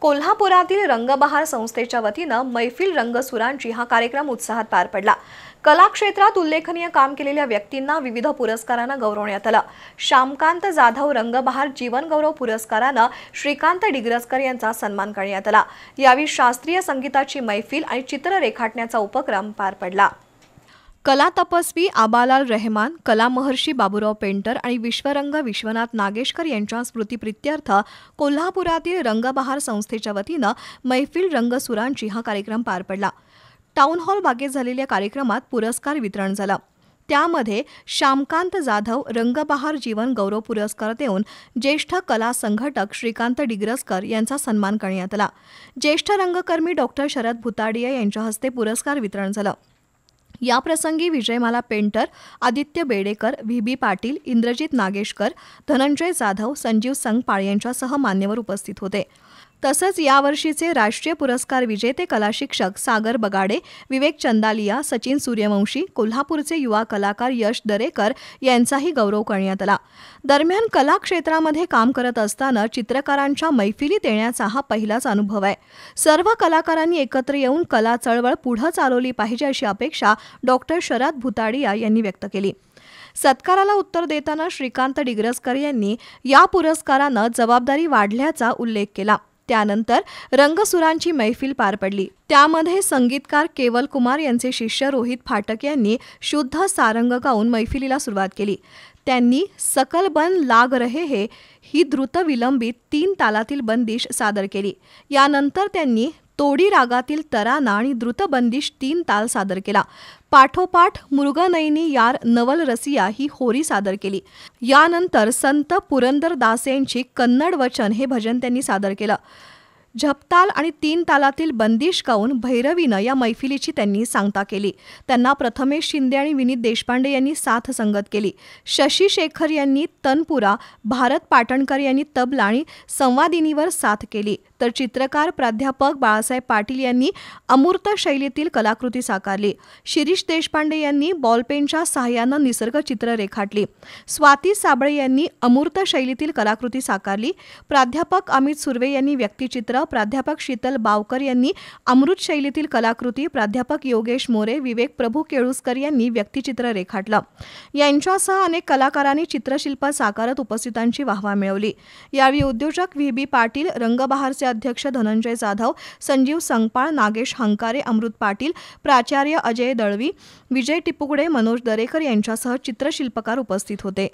कोल्हापुरातील रंगबहार संस्थेच्या वतीनं मैफिल रंगसुरांची हा कार्यक्रम उत्साहात पार पडला। कला क्षेत्रात उल्लेखनीय काम केलेल्या व्यक्तींना विविध पुरस्कारांना गौरवण्यात आलं। श्यामकांत जाधव रंगबहार जीवन गौरव पुरस्कारानं श्रीकांत डिग्रसकर यांचा सन्मान करण्यात आला। यावेळी शास्त्रीय संगीताची मैफिल आणि चित्र रेखाटण्याचा उपक्रम पार पडला। कला तपस्वी आबालाल रहमान, कला महर्षी बाबूराव पेंटर आणि विश्वरंग विश्वनाथ नागेशकर यांच्या स्मृतिप्रित्यर्थ कोल्हापुरातील रंगबहार संस्थेच्या वतीनं मैफिल रंगसुरांची हा कार्यक्रम पार पडला। टाउन हॉल बागेत झालेल्या कार्यक्रमात पुरस्कार वितरण झालं। त्यामध्ये श्यामकांत जाधव रंगबहार जीवन गौरव पुरस्कार देऊन ज्येष्ठ कला संघटक श्रीकांत डिग्रसकर यांचा सन्मान करण्यात आला। ज्येष्ठ रंगकर्मी डॉक्टर शरद भुताडिया यांच्या हस्ते पुरस्कार वितरण झालं। या प्रसंगी विजयमाला पेंटर, आदित्य बेडेकर, व्ही.बी. पाटील, इंद्रजित नागेशकर, धनंजय जाधव, संजीव संगपाळ यांच्यासह मान्यवर उपस्थित होते। तसंच यावर्षीचे राष्ट्रीय पुरस्कार विजेते कला शिक्षक सागर बगाडे, विवेक चंदालिया, सचिन सूर्यवंशी, कोल्हापूरचे युवा कलाकार यश दरेकर यांचाही गौरव करण्यात आला। दरम्यान कला क्षेत्रामध्ये काम करत असताना चित्रकारांच्या मैफिलीत येण्याचा हा पहिलाच अनुभव आहे। सर्व कलाकारांनी एकत्र येऊन कला चळवळ पुढे चालवली पाहिजे अशी अपेक्षा डॉक्टर शरद भुताडिया यांनी व्यक्त केली। सत्काराला उत्तर देताना श्रीकांत डिग्रसकर यांनी या पुरस्कारानं जबाबदारी वाढल्याचा उल्लेख केला। त्यानंतर रंगसुरांची मैफिल पार पडली। त्यामध्ये संगीतकार केवल कुमार यांचे शिष्य रोहित फाटक यांनी शुद्ध सारंग गाऊन मैफिलीला सुरुवात केली। त्यांनी सकल बन लाग रहे हे ही द्रुत विलंबित 3 तालातील बंदिश सादर केली। यानंतर त्यांनी तोडी रागातील तराना आणि द्रुत बंदिश 3 ताल सादर केला। पाठोपाठ मुरुगनयनी यार नवल रसिया ही होरी सादर केली। यानंतर संत पुरंदरदास यांची कन्नड वचन हे भजन त्यांनी सादर केलं। झपताल आणि 3 तालातील बंदिश गाऊन भैरवीनं या मैफिलीची त्यांनी सांगता केली। त्यांना प्रथमेश शिंदे आणि विनीत देशपांडे यांनी साथ संगत केली। शशी शेखर यांनी तनपुरा, भारत पाटणकर यांनी तबला आणि संवादिनीवर साथ केली। तर चित्रकार प्राध्यापक बाळासाहेब पाटील यांनी अमूर्त शैलीतील कलाकृती साकारली। शिरीष देशपांडे यांनी बॉलपेनच्या सहाय्यानं निसर्ग चित्र रेखाटली। स्वाती साबळे यांनी अमूर्त शैलीतील कलाकृती साकारली। प्राध्यापक अमित सुर्वे यांनी व्यक्तिचित्र, प्राध्यापक शीतल बावकर यांनी अमृत शैलीतील कलाकृती, प्राध्यापक योगेश मोरे, विवेक प्रभू केळुसकर यांनी व्यक्तिचित्र रेखाटलं। यांच्यासह अनेक कलाकारांनी चित्रशिल्प साकारत उपस्थितांची वाहवा मिळवली। यावेळी उद्योजक व्ही.बी. पाटील, रंगबहारचे अध्यक्ष धनंजय जाधव, संजीव संगपाळ, नागेश हंकारे, अमृत पाटील, प्राचार्य अजय दळवी, विजय टिपुगडे, मनोज दरेकर यांच्यासह चित्रशिल्पकार उपस्थित होते।